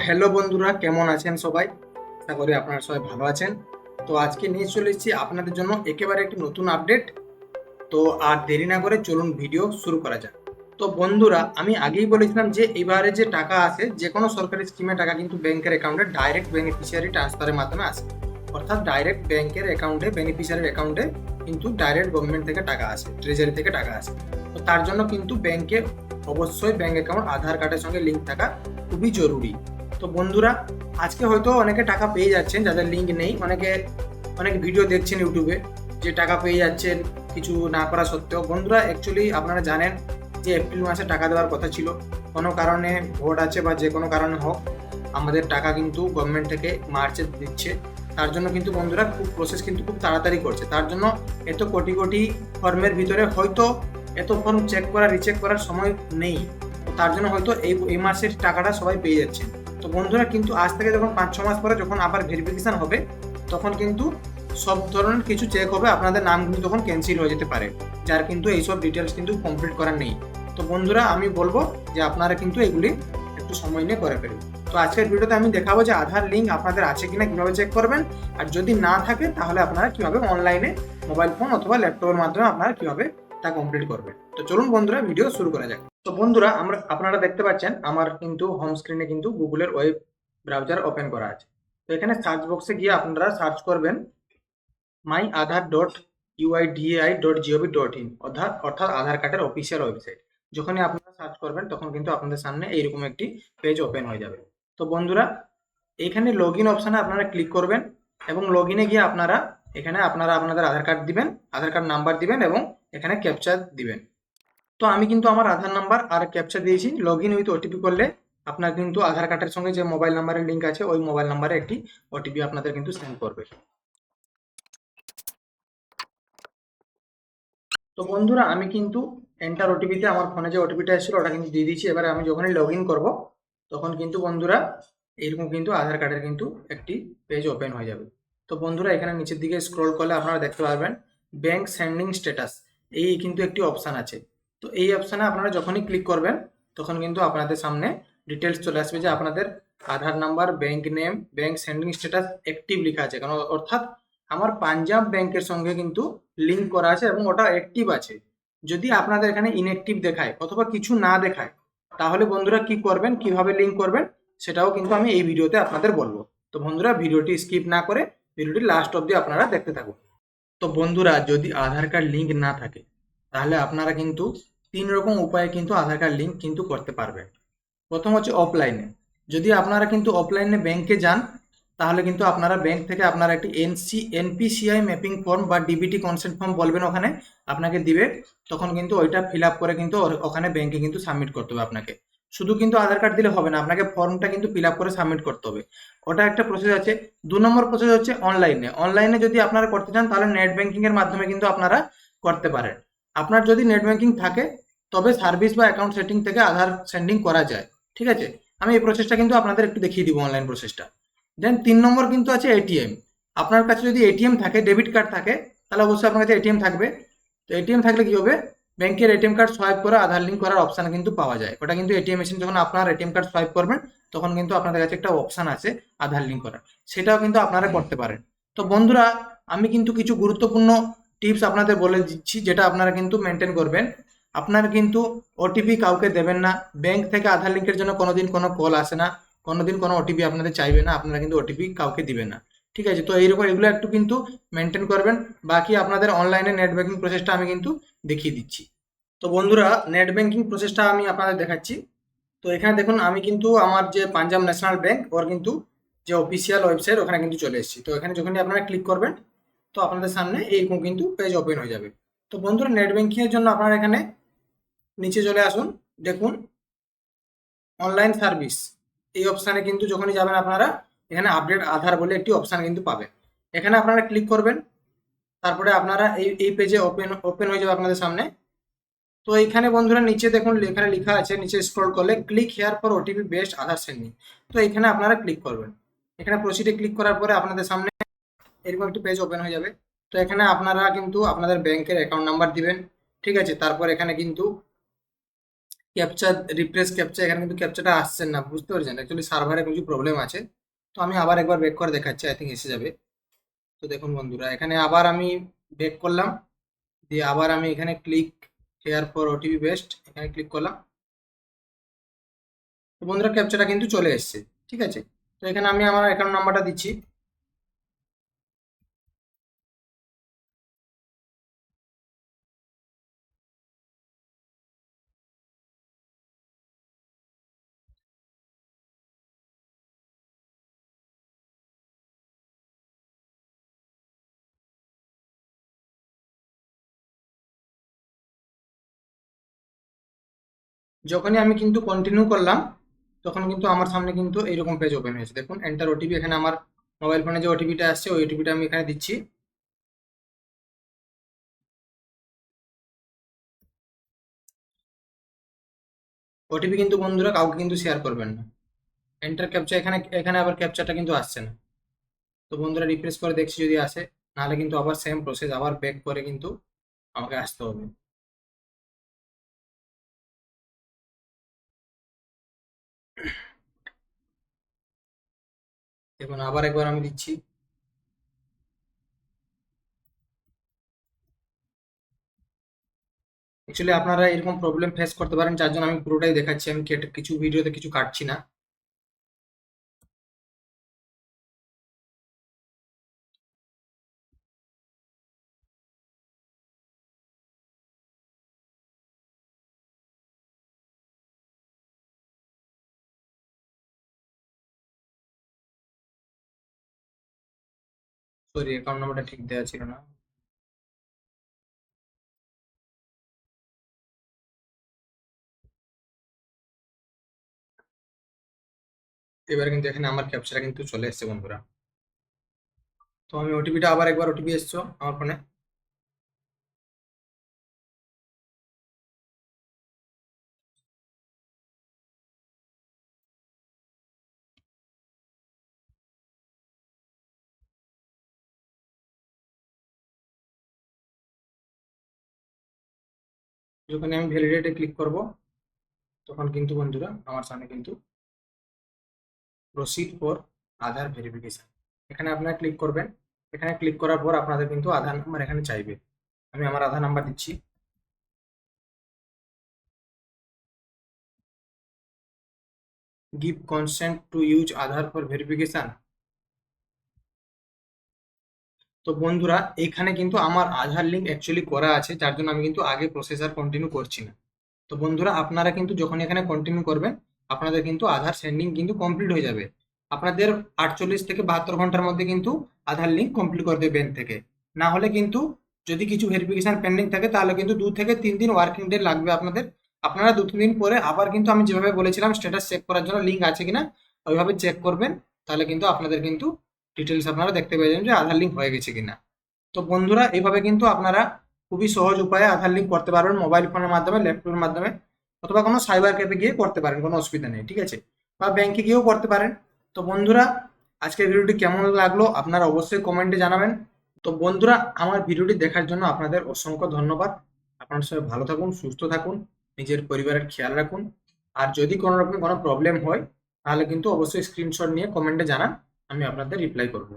Hello বন্ধুরা, কেমন আছেন সবাই? আশা করি আপনারা সবাই ভালো আছেন। তো আজকে নিয়ে চলে এসেছি আপনাদের জন্য একেবারে একটি নতুন আপডেট। তো আর দেরি না করে চলুন ভিডিও শুরু করা যাক। তো বন্ধুরা, আমি আগেই বলেছিলাম যে এবারে যে টাকা আসে, যে কোনো সরকারি স্কিমে টাকা কিন্তু ব্যাংকের অ্যাকাউন্টে ডাইরেক্ট বেনিফিশিয়ারি ট্রান্সফারের মাধ্যমে আসে। অর্থাৎ ডাইরেক্ট ব্যাংকের অ্যাকাউন্টে, বেনিফিশিয়ারির অ্যাকাউন্টে কিন্তু ডাইরেক্ট গভর্নমেন্ট থেকে টাকা আসে, ট্রেজারি থেকে টাকা আসে। তো তার জন্য কিন্তু ব্যাংকে অবশ্যই ব্যাংক অ্যাকাউন্ট আধার কার্ডের সঙ্গে লিঙ্ক থাকা খুবই জরুরি। তো বন্ধুরা, আজকে হয়তো অনেকে টাকা পেয়ে যাচ্ছেন, যাদের লিঙ্ক নেই। অনেক ভিডিও দেখছেন ইউটিউবে যে টাকা পেয়ে যাচ্ছেন কিছু না করা সত্ত্বেও। বন্ধুরা, অ্যাকচুয়ালি আপনারা জানেন যে এপ্রিল মাসে টাকা দেওয়ার কথা ছিল, কোনো কারণে ভোট আছে বা যে কোনো কারণে হোক আমাদের টাকা কিন্তু গভর্নমেন্ট থেকে মার্চে দিচ্ছে। তার জন্য কিন্তু বন্ধুরা প্রসেস কিন্তু খুব তাড়াতাড়ি করছে। তার জন্য এত কোটি কোটি ফর্মের ভিতরে হয়তো এত ফর্ম চেক করা রিচেক করার সময় নেই। তো তার জন্য হয়তো এই মাসের টাকাটা সবাই পেয়ে যাচ্ছে। তো বন্ধুরা, কিন্তু আজ থেকে যখন 5-6 মাস পরে যখন আবার ভেরিফিকেশন হবে, তখন কিন্তু সব ধরনের কিছু চেক হবে, আপনাদের নাম কিন্তু তখন ক্যান্সেল হয়ে যেতে পারে, যার কিন্তু এইসব ডিটেলস কিন্তু কমপ্লিট করা নেই। তো বন্ধুরা, আমি বলবো যে আপনারা কিন্তু এগুলি একটু সময় নিয়ে করে ফেলুন। তো আজকের ভিডিওতে আমি দেখাবো যে আধার লিঙ্ক আপনাদের আছে কিনা, কিভাবে চেক করবেন, আর যদি না থাকে তাহলে আপনারা কিভাবে অনলাইনে মোবাইল ফোন অথবা ল্যাপটপের মাধ্যমে আপনারা কিভাবে তা কমপ্লিট করবেন। তো চলুন বন্ধুরা, ভিডিও শুরু করা যাক। তো বন্ধুরা, আপনারা দেখতে পাচ্ছেন আমার কিন্তু হোম স্ক্রিনে কিন্তু গুগলের ওয়েব ব্রাউজার ওপেন করা আছে। তো এখানে সার্চ বক্সে গিয়ে আপনারা সার্চ করবেন myAadhar.uidai.gov.in, অর্থাৎ আধার কার্ডের অফিসিয়াল ওয়েবসাইট। যখনই আপনারা সার্চ করবেন তখন কিন্তু আপনাদের সামনে এইরকম একটি পেজ ওপেন হয়ে যাবে। তো বন্ধুরা, এখানে লগ ইন অপশানে আপনারা ক্লিক করবেন এবং লগ ইনে গিয়ে আপনারা আপনাদের আধার কার্ড দিবেন, আধার কার্ড নাম্বার দিবেন এবং এখানে ক্যাপচা দিবেন। তো আমি কিন্তু আমার আধার নাম্বার আর ক্যাপচা দিয়েছি। লগ ইন উইথ ওটিপি করলে আপনার কিন্তু আধার কার্ডের সঙ্গে যে মোবাইল নাম্বারের লিঙ্ক আছে, ওই মোবাইল নাম্বারে একটি ওটিপি আপনাদের কিন্তু সেন্ড করবে। তো বন্ধুরা, আমি কিন্তু এন্টার ওটিপিতে আমার ফোনে যে ওটিপিটা এসেছিল ওটা কিন্তু দিয়ে দিয়েছি। এবারে আমি যখনই লগ ইন করবো তখন কিন্তু বন্ধুরা এইরকম কিন্তু আধার কার্ডের কিন্তু একটি পেজ ওপেন হয়ে যাবে। তো বন্ধুরা, এখানে নিচের দিকে স্ক্রল করলে আপনারা দেখতে পারবেন ব্যাংক সেন্ডিং স্ট্যাটাস, এই কিন্তু একটি অপশান আছে। তো এই অপশানে আপনারা যখনই ক্লিক করবেন তখন কিন্তু আপনাদের সামনে ডিটেলস চলে আসবে যে আপনাদের Aadhaar number, bank name, bank sending status active লেখা আছে, কারণ অর্থাৎ আমার পাঞ্জাব ব্যাংকের সঙ্গে কিন্তু লিঙ্ক করা আছে এবং ওটা অ্যাক্টিভ আছে। যদি আপনাদের এখানে ইনঅ্যাক্টিভ দেখায় অথবা কিছু না দেখায়, তাহলে বন্ধুরা কি করবেন, কিভাবে লিঙ্ক করবেন, সেটাও কিন্তু আমি এই ভিডিওতে আপনাদের বলবো। তো বন্ধুরা, ভিডিওটি স্কিপ না করে ভিডিওটি লাস্ট অবধি আপনারা দেখতে থাকুন। তো বন্ধুরা, যদি আধার কার্ড লিঙ্ক না থাকে তাহলে আপনারা কিন্তু 3 রকম উপায়ে কিন্তু আধার কার্ড লিঙ্ক কিন্তু করতে পারবেন। প্রথম হচ্ছে অফলাইনে। যদি আপনারা কিন্তু অফলাইনে ব্যাংকে যান, তাহলে কিন্তু আপনারা ব্যাংক থেকে আপনারা একটি এনপিসিআই ম্যাপিং ফর্ম বা ডিবিটি কনসেন্ট ফর্ম বলবেন, ওখানে আপনাকে দিবে। তখন কিন্তু ওইটা ফিল আপ করে কিন্তু ওখানে ব্যাংকে কিন্তু সাবমিট করতে হবে আপনাকে। শুধু কিন্তু আধার কার্ড দিলে হবে না, আপনাকে ফর্মটা কিন্তু ফিল আপ করে সাবমিট করতে হবে। ওটা একটা প্রসেস আছে। 2 নম্বর প্রসেস হচ্ছে অনলাইনে। অনলাইনে যদি আপনারা করতে চান তাহলে নেট ব্যাংকিং এর মাধ্যমে কিন্তু আপনারা করতে পারেন। আপনার যদি নেট ব্যাংকিং থাকে তবে সার্ভিস বা অ্যাকাউন্ট সেটিং থেকে আধার সেন্ডিং করা যায়। ঠিক আছে, আমি এই প্রসেসটা কিন্তু আপনাদের একটু দেখিয়ে দিব, অনলাইন প্রসেসটা। দেন 3 নম্বর কিন্তু আছে এটিএম। আপনার কাছে যদি এটিএম থাকে, ডেবিট কার্ড থাকে, তাহলে অবশ্যই আপনার কাছে এটিএম থাকবে। তো এটিএম থাকলে কি হবে, ব্যাংকের এটিএম কার্ড সোয়াইপ করে আধার লিঙ্ক করার অপশান কিন্তু পাওয়া যায়। ওটা কিন্তু এটিএম মেশিন যখন আপনার এটিএম কার্ড সোয়াইপ করবেন তখন কিন্তু আপনাদের কাছে একটা অপশান আছে আধার লিঙ্ক করার, সেটাও কিন্তু আপনারা করতে পারেন। তো বন্ধুরা, আমি কিন্তু কিছু গুরুত্বপূর্ণ টিপস আপনাদের বলে দিচ্ছি যেটা আপনারা কিন্তু মেনটেন করবেন। আপনার কিন্তু ওটিপি কাউকে দেবেন না। ব্যাংক থেকে আধার লিঙ্কের জন্য কোনোদিন কোনো কল আসে না, কোনোদিন কোনো ওটিপি আপনাদের চাইবে না, আপনারা কিন্তু ওটিপি কাউকে দিবেন না। ঠিক আছে, তো এইরকম এগুলো একটু কিন্তু মেনটেন করবেন। বাকি আপনাদের অনলাইনে নেট ব্যাংকিং প্রসেসটা আমি কিন্তু দেখিয়ে দিচ্ছি। তো বন্ধুরা, নেট ব্যাংকিং প্রসেসটা আমি আপনাদের দেখাচ্ছি। তো এখানে দেখুন, আমি কিন্তু আমার যে পাঞ্জাব ন্যাশনাল ব্যাংক ওর কিন্তু যে অফিসিয়াল ওয়েবসাইট ওখানে কিন্তু চলে এসেছি। তো এখানে যখনই আপনারা ক্লিক করবেন তো আপনাদের সামনে এইরকম কিন্তু পেজ ওপেন হয়ে যাবে। তো বন্ধুরা, নেট ব্যাংকিং এর জন্য আপনারা এখানে নিচে চলে আসুন। দেখুন অনলাইন সার্ভিস, এই অপশানে কিন্তু যখনই যাবেন আপনারা এখানে আপডেট আধার বলে একটি অপশান কিন্তু পাবেন। এখানে আপনারা ক্লিক করবেন, তারপরে আপনারা এই পেজে ওপেন ওপেন হয়ে যাবে আপনাদের সামনে। তো এইখানে বন্ধুরা নিচে দেখুন এখানে লেখা আছে, নিচে স্ক্রল করলে click here for OTP best Aadhaar sending. তো এখানে আপনারা ক্লিক করবেন। এখানে প্রসিডে ক্লিক করার পরে আপনাদের সামনে এরকম একটি পেজ ওপেন হয়ে যাবে। তো এখানে আপনারা কিন্তু আপনাদের ব্যাংকের অ্যাকাউন্ট নাম্বার দিবেন। ঠিক আছে, তারপর এখানে কিন্তু ক্যাপচা, রিফ্রেশ ক্যাপচা, এখানে কিন্তু ক্যাপচাটা আসছে না, বুঝতে পারছেন? অ্যাকচুয়ালি সার্ভারে কিছু প্রবলেম আছে। তো আমি আবার একবার ব্যাক করে দেখাচ্ছি, আই থিঙ্ক এসে যাবে। তো দেখুন বন্ধুরা, এখানে আবার আমি ব্যাক করলাম, দিয়ে আবার আমি এখানে click here for OTP best, এখানে ক্লিক করলাম। তো বন্ধুরা ক্যাপচাটা কিন্তু চলে এসছে, ঠিক আছে। তো এখানে আমি আমার অ্যাকাউন্ট নাম্বারটা দিচ্ছি। যখনই আমি কিন্তু কন্টিনিউ করলাম, তখন কিন্তু আমার সামনে কিন্তু এইরকম পেজ ওপেন হয়েছে। দেখুন এন্টার ওটিপি, এখানে আমার মোবাইল ফোনে যে ওটিপিটা আসছে ওই ওটিপিটা আমি এখানে দিচ্ছি। ওটিপি কিন্তু বন্ধুরা কাউকে কিন্তু শেয়ার করবেন না। এন্টার ক্যাপচা, এখানে এখানে আবার ক্যাপচাটা কিন্তু আসছে না। তো বন্ধুরা রিফ্রেশ করে দেখছি যদি আসে, নাহলে কিন্তু আবার সেম প্রসেস, আবার ব্যাক করে কিন্তু আমাকে আসতে হবে। দেখুন আবার একবার আমি দিচ্ছি। অ্যাকচুয়ালি আপনারা এরকম প্রবলেম ফেস করতে পারেন, যার জন্য আমি পুরোটাই দেখাচ্ছি, আমি কেটে কিছু ভিডিওতে কিছু কাটছি না। সরি, অ্যাকাউন্ট নাম্বারটা ঠিক দেওয়া ছিল না। এবারে কিন্তু এখানে আমার ক্যাপচাটা কিন্তু চলে এসেছে বন্ধুরা। তো আমি ওটিপিটা আবার একবার, ওটিপি এসছো আমার ফোনে। যখন আমি ভ্যালিডেটে ক্লিক করব, তখন কিন্তু বন্ধুরা আমার সামনে কিন্তু প্রসিড ফর আধার ভেরিফিকেশন, এখানে আপনারা ক্লিক করবেন। এখানে ক্লিক করার পর আপনাদের কিন্তু আধার নাম্বার এখানে চাইবে। আমি আমার আধার নাম্বার দিচ্ছি। Give consent to use Aadhaar for verification. তো বন্ধুরা এখানে কিন্তু আমার আধার লিঙ্ক অ্যাকচুয়ালি করা আছে, যার জন্য আমি কিন্তু আগে প্রসেস আর কন্টিনিউ করছি না। তো বন্ধুরা আপনারা কিন্তু যখন এখানে কন্টিনিউ করবেন, আপনাদের কিন্তু আধার সেন্ডিং কিন্তু কমপ্লিট হয়ে যাবে। আপনাদের 48 থেকে 72 ঘন্টার মধ্যে কিন্তু আধার লিঙ্ক কমপ্লিট করে দেবে ব্যাংক থেকে। না হলে কিন্তু যদি কিছু ভেরিফিকেশন পেন্ডিং থাকে, তাহলে কিন্তু 2 থেকে 3 দিন ওয়ার্কিং ডে লাগবে আপনাদের। আপনারা 2-3 দিন পরে আবার কিন্তু আমি যেভাবে বলেছিলাম স্ট্যাটাস চেক করার জন্য লিঙ্ক আছে কিনা ওইভাবে চেক করবেন, তাহলে কিন্তু আপনাদের কিন্তু ডিটেলস আপনারা দেখতে পেয়ে যাবেন যে আধার লিঙ্ক হয়ে গেছে কিনা। তো বন্ধুরা এইভাবে কিন্তু আপনারা খুবই সহজ উপায়ে আধার লিঙ্ক করতে পারবেন, মোবাইল ফোনের মাধ্যমে, ল্যাপটপের মাধ্যমে, অথবা কোনো সাইবার ক্যাফে গিয়ে করতে পারেন, কোনো অসুবিধা নেই, ঠিক আছে। বা ব্যাংকে গিয়েও করতে পারেন। তো বন্ধুরা আজকের ভিডিওটি কেমন লাগলো আপনারা অবশ্যই কমেন্টে জানাবেন। তো বন্ধুরা আমার ভিডিওটি দেখার জন্য আপনাদের অসংখ্য ধন্যবাদ। আপনার সবাই ভালো থাকুন, সুস্থ থাকুন, নিজের পরিবারের খেয়াল রাখুন। আর যদি কোনো রকম কোনো প্রবলেম হয়, তাহলে কিন্তু অবশ্যই স্ক্রিনশট নিয়ে কমেন্টে জানান, আমি আপনাদের রিপ্লাই করব।